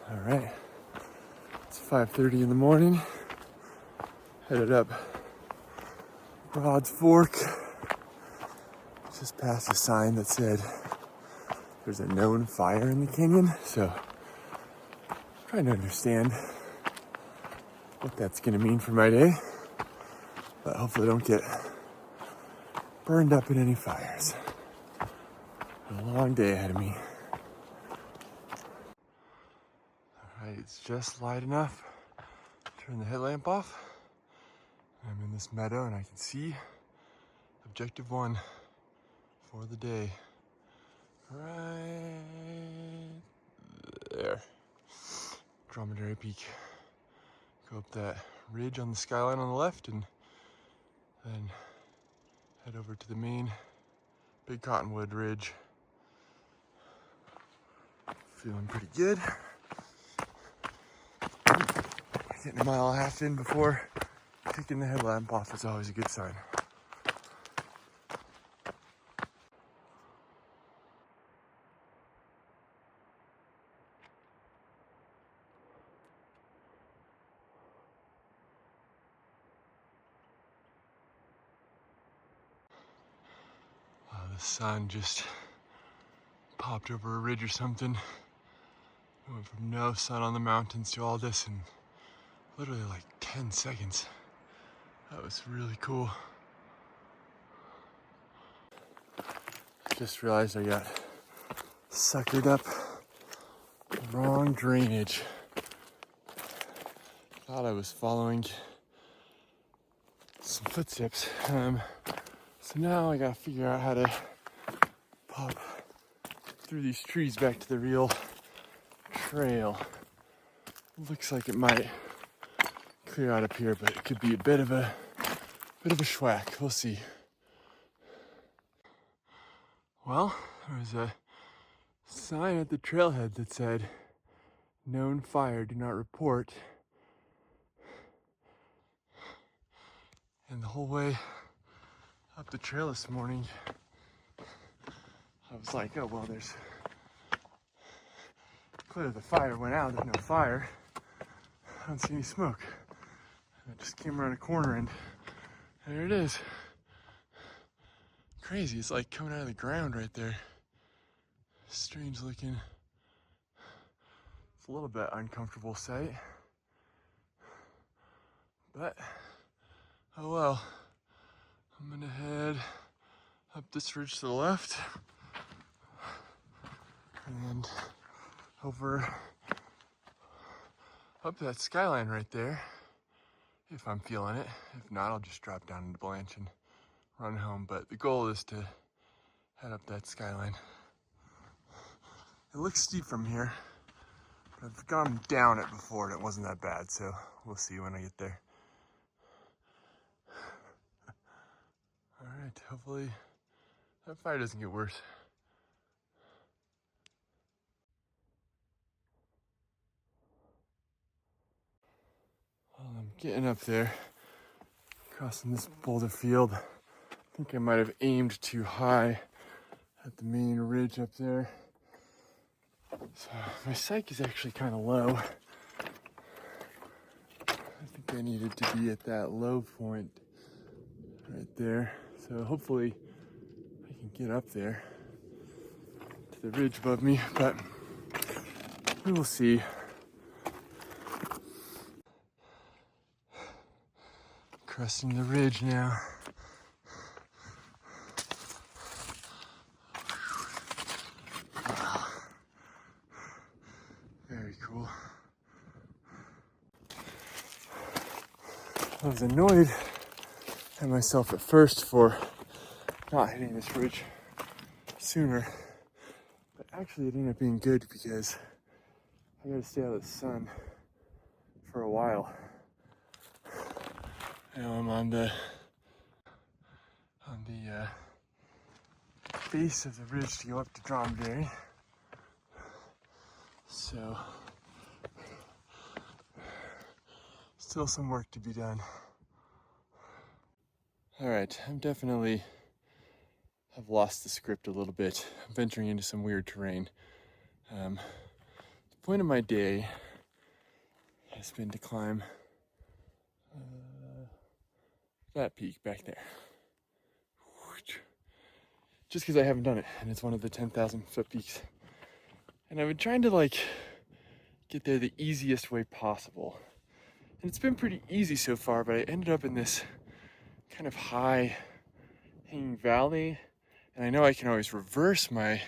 All right, it's 5:30 in the morning. Headed up Broad's Fork. Just passed a sign that said there's a known fire in the canyon. So I'm trying to understand what that's gonna mean for my day. But hopefully I don't get burned up in any fires. A long day ahead of me. All right, it's just light enough. Turn the headlamp off. I'm in this meadow and I can see objective 1 for the day. Right there. Dromedary Peak. Go up that ridge on the skyline on the left and then head over to the main Big Cottonwood Ridge. Feeling pretty good. Getting a mile and a half in before taking the headlamp off is always a good sign. Wow, the sun just popped over a ridge or something. We went from no sun on the mountains to all this in literally like 10 seconds. That was really cool. Just realized I got suckered up the wrong drainage. Thought I was following some footsteps. So now I gotta figure out how to pop through these trees back to the real trail. Looks like it might clear out up here, but it could be a bit of a schwack. We'll see. Well, there was a sign at the trailhead that said, "Known fire, do not report." And the whole way up the trail this morning, I was like, oh, well, there's clearly the fire went out, there's no fire. I don't see any smoke. And I just came around a corner and there it is. Crazy, it's like coming out of the ground right there. Strange looking. It's a little bit uncomfortable sight. But, oh well. I'm gonna head up this ridge to the left and over up that skyline right there, if I'm feeling it. If not, I'll just drop down into Blanche and run home. But the goal is to head up that skyline. It looks steep from here, but I've gone down it before and it wasn't that bad, so we'll see when I get there. All right, hopefully that fire doesn't get worse. Well, I'm getting up there, crossing this boulder field. I think I might have aimed too high at the main ridge up there. So my psych is actually kind of low. I think I needed to be at that low point right there. So hopefully I can get up there to the ridge above me, but we will see. Crossing the ridge now. Wow. Very cool. I was annoyed at myself at first for not hitting this ridge sooner, but actually it ended up being good because I gotta stay out of the sun for a while. Now I'm on the base of the ridge to go up to Dromedary. So still some work to be done. All right, I'm definitely have lost the script a little bit. I'm venturing into some weird terrain. point of my day has been to climb that peak back there. Just because I haven't done it, and it's one of the 10,000 foot peaks. And I've been trying to like get there the easiest way possible. And it's been pretty easy so far, but I ended up in this kind of high hanging valley. And I know I can always reverse my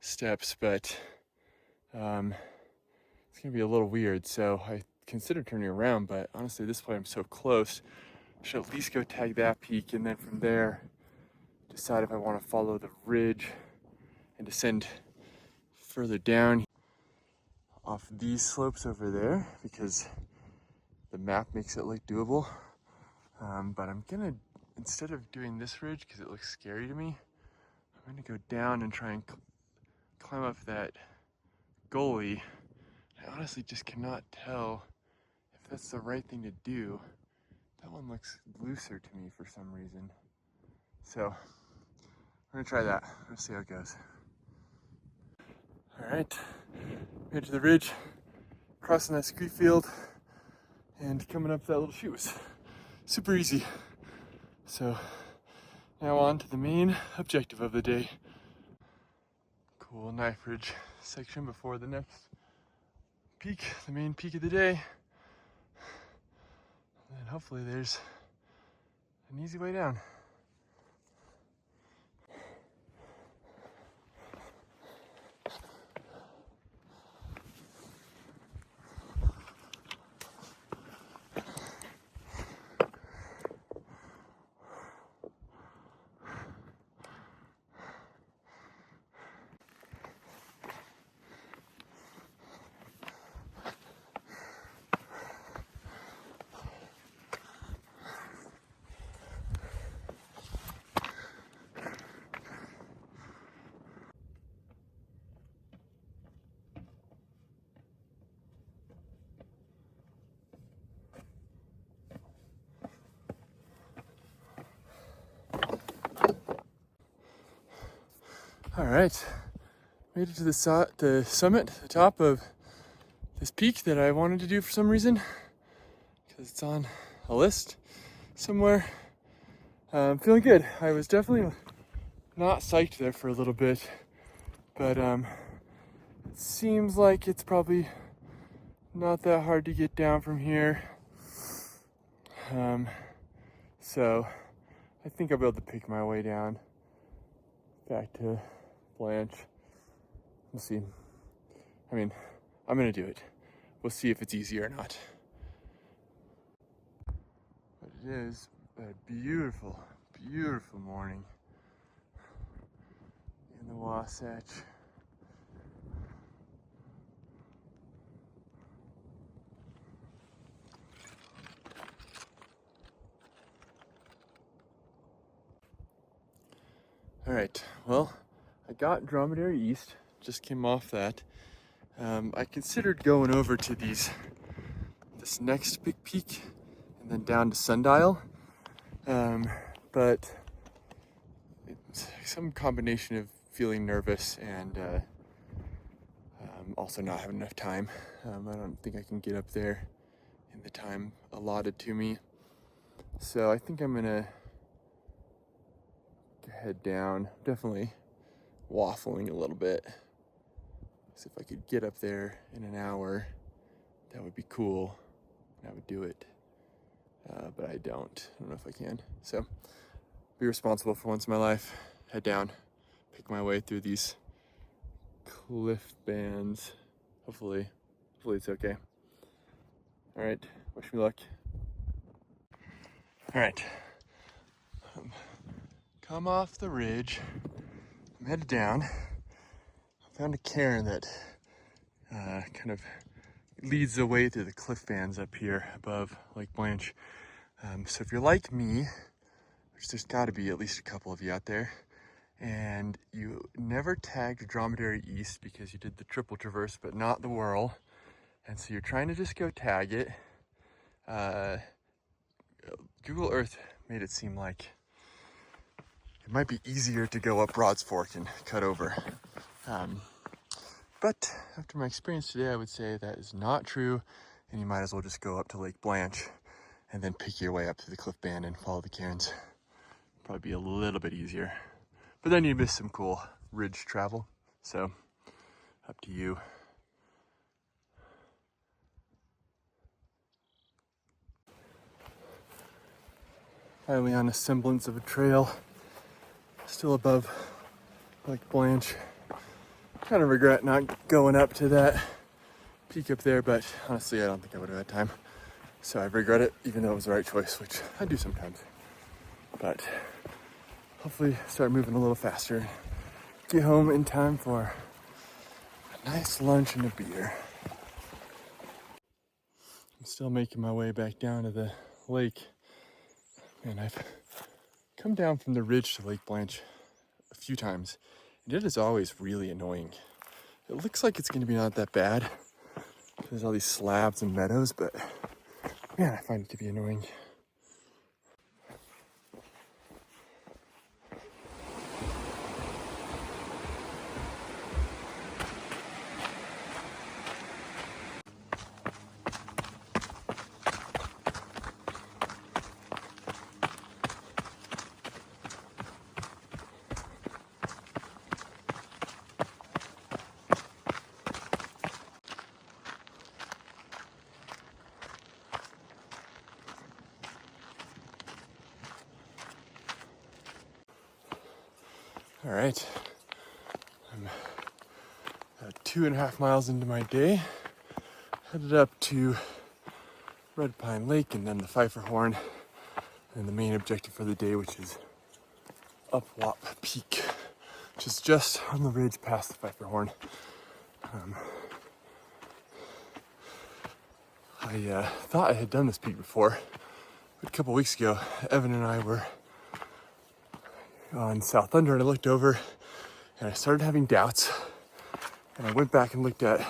steps, but it's gonna be a little weird. So I considered turning around, but honestly, this way I'm so close, I should at least go tag that peak, and then from there, decide if I want to follow the ridge and descend further down off these slopes over there, because the map makes it look doable. But I'm gonna, instead of doing this ridge because it looks scary to me, I'm gonna go down and try and climb up that gully. I honestly just cannot tell if that's the right thing to do. That one looks looser to me for some reason. So I'm gonna try that. Let's see how it goes. All right, made it to the ridge, crossing that scree field, and coming up that little chute was super easy. So now on to the main objective of the day. Cool knife ridge section before the next peak, the main peak of the day. And hopefully there's an easy way down. All right, made it to the summit, the top of this peak that I wanted to do for some reason, because it's on a list somewhere. I'm feeling good. I was definitely not psyched there for a little bit, but it seems like it's probably not that hard to get down from here. So I think I'll be able to pick my way down back to Blanche. We'll see. I mean, I'm gonna do it. We'll see if it's easy or not. But it is a beautiful, beautiful morning in the Wasatch. All right, well, I got Dromedary East, just came off that. I considered going over to this next big peak and then down to Sundial, but it's some combination of feeling nervous and also not having enough time. I don't think I can get up there in the time allotted to me. So I think I'm gonna head down, definitely waffling a little bit. So if I could get up there in an hour, that would be cool. I would do it, but I don't know if I can. So be responsible for once in my life, head down, pick my way through these cliff bands. Hopefully it's okay. All right, wish me luck. All right, come off the ridge. I'm headed down. I found a cairn that kind of leads the way through the cliff bands up here above Lake Blanche. So if you're like me, which there's got to be at least a couple of you out there, and you never tagged Dromedary East because you did the triple traverse but not the whirl, and so you're trying to just go tag it, Google Earth made it seem like it might be easier to go up Broad's Fork and cut over. But after my experience today, I would say that is not true, and you might as well just go up to Lake Blanche and then pick your way up to the cliff band and follow the cairns. Probably be a little bit easier. But then you'd miss some cool ridge travel, so up to you. Finally on a semblance of a trail, still above Lake Blanche. Kind of regret not going up to that peak up there, but honestly I don't think I would have had time. So I regret it, even though it was the right choice, which I do sometimes. But hopefully start moving a little faster. Get home in time for a nice lunch and a beer. I'm still making my way back down to the lake. And I've come down from the ridge to Lake Blanche a few times, and it is always really annoying. It looks like it's going to be not that bad. There's all these slabs and meadows, but man, I find it to be annoying. All right, I'm 2.5 miles into my day, headed up to Red Pine Lake and then the Pfeiffer Horn, and the main objective for the day, which is Upwop Peak, which is just on the ridge past the Pfeiffer Horn. I thought I had done this peak before, but a couple weeks ago, Evan and I were on South Thunder, and I looked over and I started having doubts, and I went back and looked at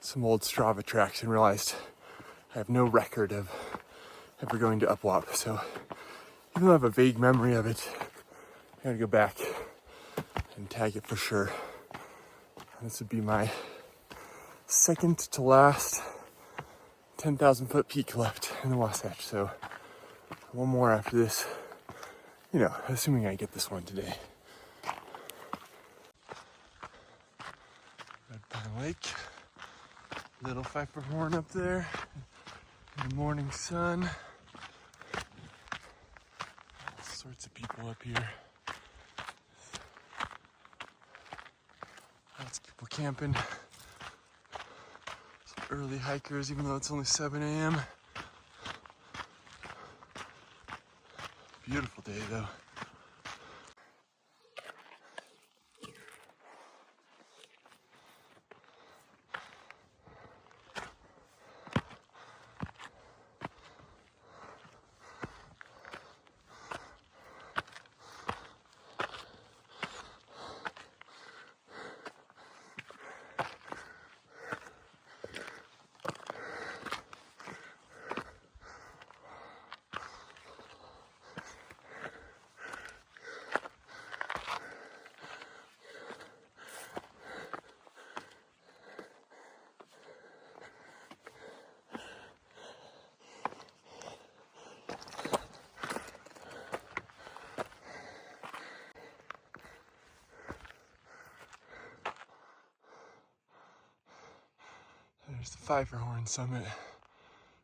some old Strava tracks and realized I have no record of ever going to Upwop. So even though I have a vague memory of it, I gotta go back and tag it for sure. And this would be my second to last 10,000 foot peak left in the Wasatch. So one more after this, you know, assuming I get this one today. Red Pine Lake, little Pfeiffer Horn up there, in the morning sun. All sorts of people up here. Lots of people camping. Some early hikers, even though it's only 7 a.m. Beautiful day though. There's the Pfeiffer Horn summit,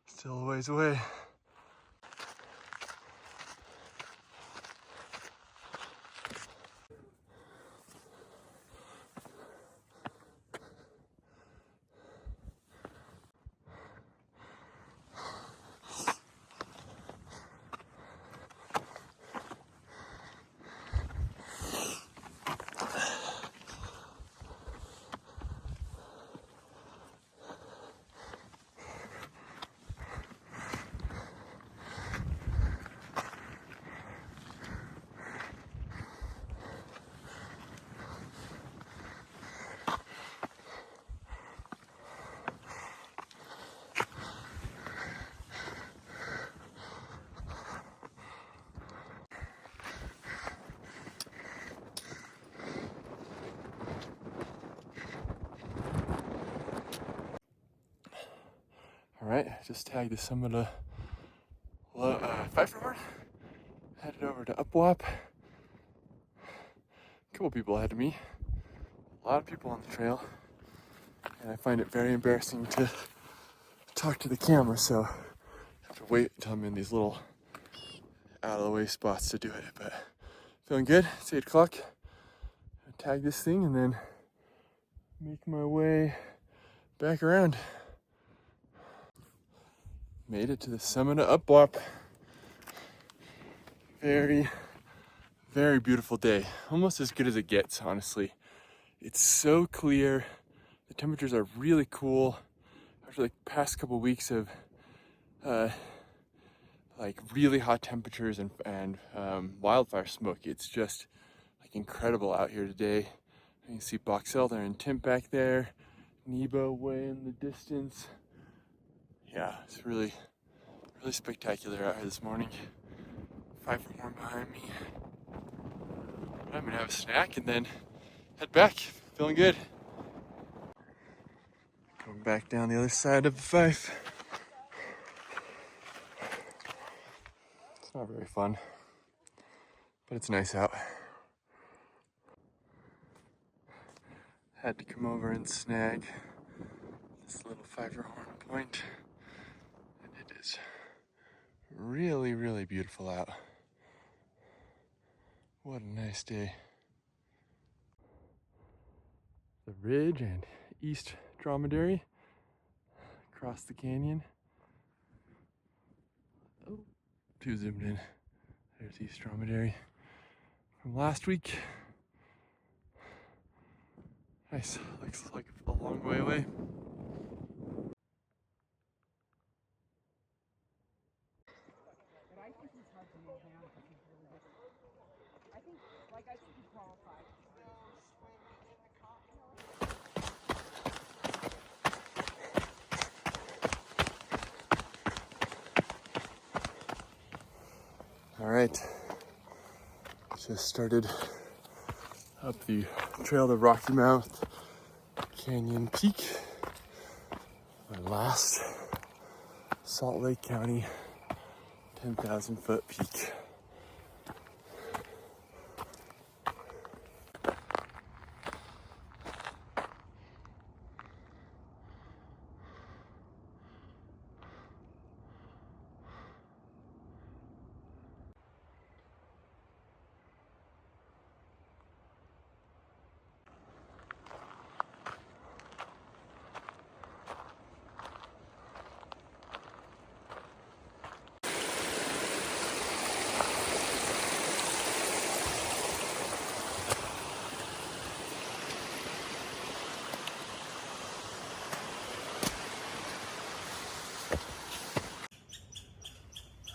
still a ways away. All right, just tagged the summit of Pfeifferhorn. Headed over to Upwop. A couple people ahead of me. A lot of people on the trail. And I find it very embarrassing to talk to the camera, so I have to wait until I'm in these little out of the way spots to do it. But feeling good. It's 8 o'clock. Tag this thing and then make my way back around. Made it to the summit of Upwop. Very, very beautiful day. Almost as good as it gets, honestly. It's so clear. The temperatures are really cool. After like past couple weeks of like really hot temperatures and wildfire smoke, it's just like incredible out here today. You can see Box Elder and Timp back there. Nebo way in the distance. Yeah, it's really spectacular out here this morning. Pfeifferhorn behind me. I'm gonna have a snack and then head back. Feeling good. Going back down the other side of the Fife. It's not very fun, but it's nice out. Had to come over and snag this little Pfeifferhorn point, and it is really, really beautiful out. What a nice day. The ridge and East Dromedary across the canyon. Oh, too zoomed in. There's East Dromedary from last week. Nice, looks like a long way away. All right, just started up the trail to Rocky Mouth Canyon Peak, my last Salt Lake County 10,000 foot peak.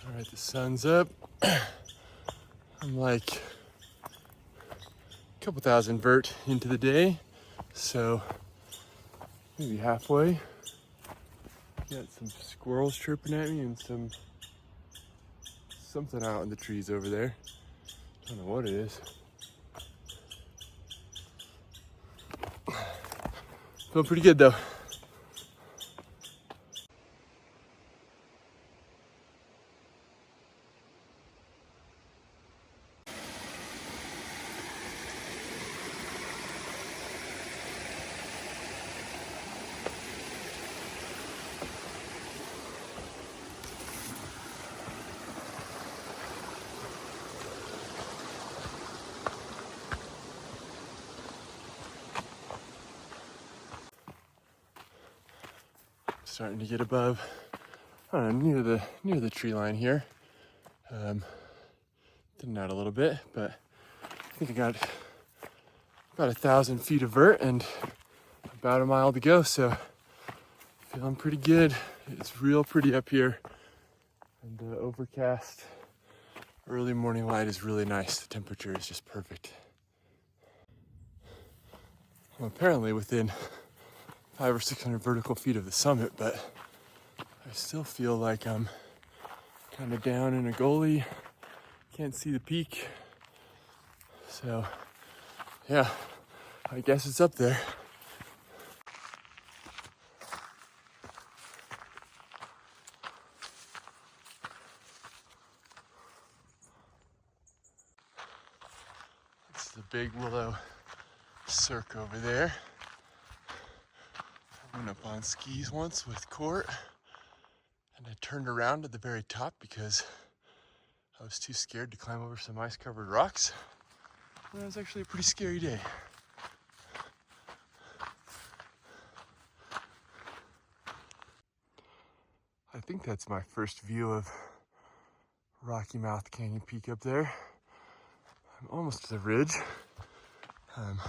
All right, the sun's up. I'm like a couple thousand vert into the day, so maybe halfway. Got some squirrels chirping at me and something out in the trees over there. Don't know what it is. Feeling pretty good though. Starting to get above, I don't know, near the tree line here. Thinning out a little bit, but I think I got about 1,000 feet of vert and about a mile to go, so feeling pretty good. It's real pretty up here, and overcast. Early morning light is really nice. The temperature is just perfect. I'm apparently within 500 or 600 vertical feet of the summit, but I still feel like I'm kind of down in a gully. Can't see the peak. So yeah, I guess it's up there. big willow cirque over there. I went up on skis once with Court, and I turned around at the very top because I was too scared to climb over some ice-covered rocks. And it was actually a pretty scary day. I think that's my first view of Rocky Mouth Canyon Peak up there. I'm almost to the ridge. I've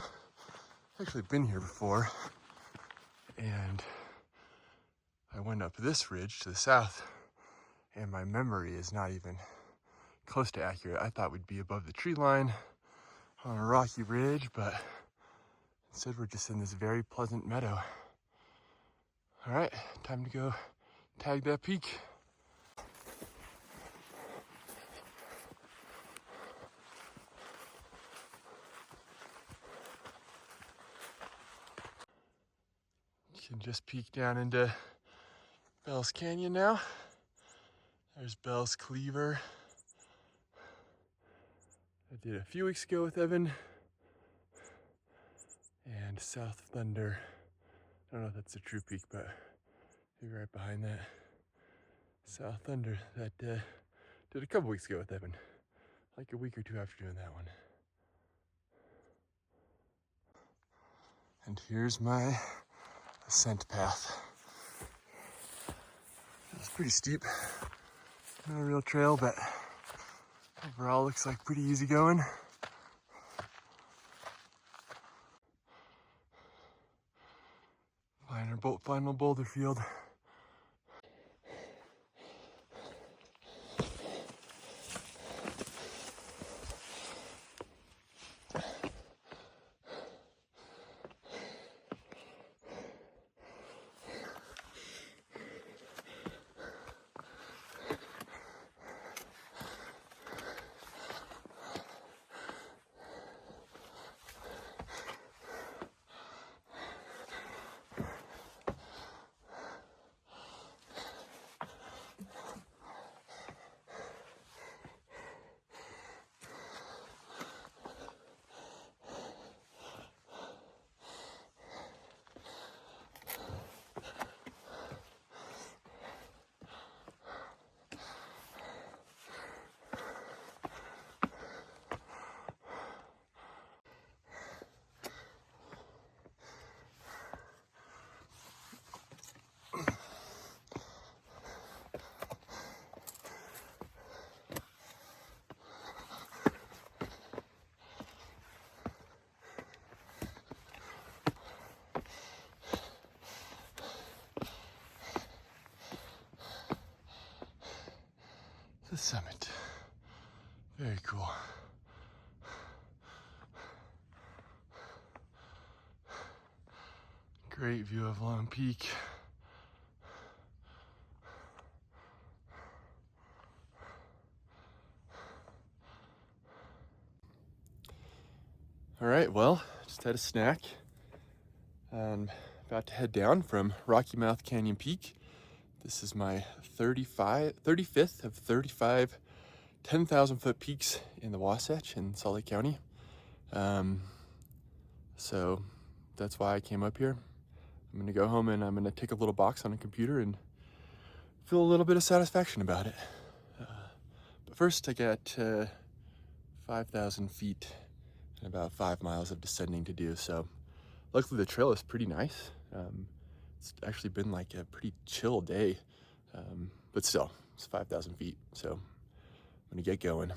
actually been here before, and I went up this ridge to the south, and my memory is not even close to accurate. I thought we'd be above the tree line on a rocky ridge, but instead we're just in this very pleasant meadow. All right, time to go tag that peak. You can just peek down into Bell's Canyon now. There's Bell's Cleaver. I did a few weeks ago with Evan. And South Thunder. I don't know if that's a true peak, but maybe right behind that. South Thunder that did a couple weeks ago with Evan. Like a week or two after doing that one. And here's my ascent path. It's pretty steep. Not a real trail, but overall looks like pretty easy going. Final boulder field. The summit. Very cool. Great view of Long Peak. All right, well, just had a snack. I'm about to head down from Rocky Mouth Canyon Peak. This is my 35th of 35 10,000 foot peaks in the Wasatch in Salt Lake County. So that's why I came up here. I'm gonna go home and I'm gonna take a little box on a computer and feel a little bit of satisfaction about it. But first I got 5,000 feet and about 5 miles of descending to do. So luckily the trail is pretty nice. It's actually been like a pretty chill day, but still, it's 5,000 feet, so I'm gonna get going.